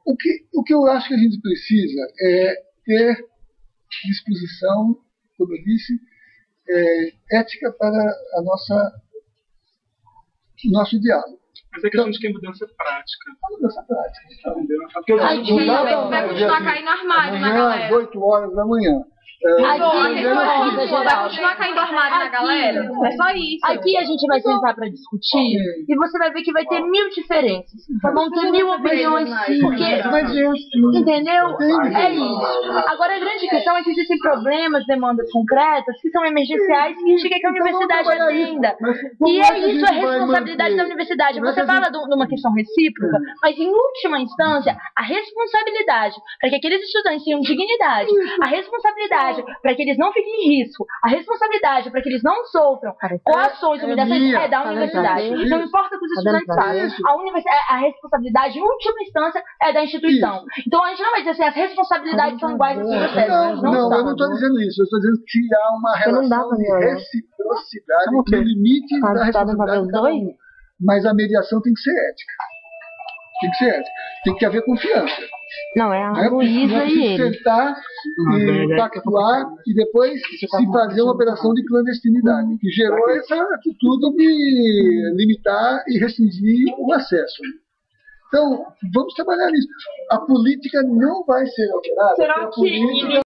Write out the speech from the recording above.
O que eu acho que a gente precisa é ter disposição, como eu disse, ética para o nosso diálogo. Mas é que a gente quer mudança prática. A mudança prática. Vai continuar caindo armário na galera. Às 8 horas da manhã. Vai continuar caindo armário na galera? É só isso. Aqui a gente vai sentar para discutir e você vai ver que vai ter 1000 diferenças. Vão ter 1000 opiniões. Porque, entendeu? É isso. Agora a grande questão é que existem problemas, demandas concretas que são emergenciais e a gente quer que a universidade atenda. E é isso, a responsabilidade da universidade. Você fala de uma questão recíproca, mas em última instância, a responsabilidade para que aqueles estudantes tenham dignidade, a responsabilidade para que eles não fiquem em risco, a responsabilidade para que eles não sofram coações, humilhações é da universidade. Não importa o que os estudantes façam, a responsabilidade, em última instância, é da instituição. Então a gente não vai dizer assim, as responsabilidades são iguais aos processos. Não, eu não estou dizendo isso. Eu estou dizendo que há uma relação de reciprocidade no limite da responsabilidade de cada um. Mas a mediação tem que ser ética. Tem que ser ética. Tem que haver confiança. Não, é a Luísa e ele. Sentar e pactuar e depois se fazer uma operação de clandestinidade, que gerou essa atitude de limitar e restringir o acesso. Então, vamos trabalhar nisso. A política não vai ser alterada. Será que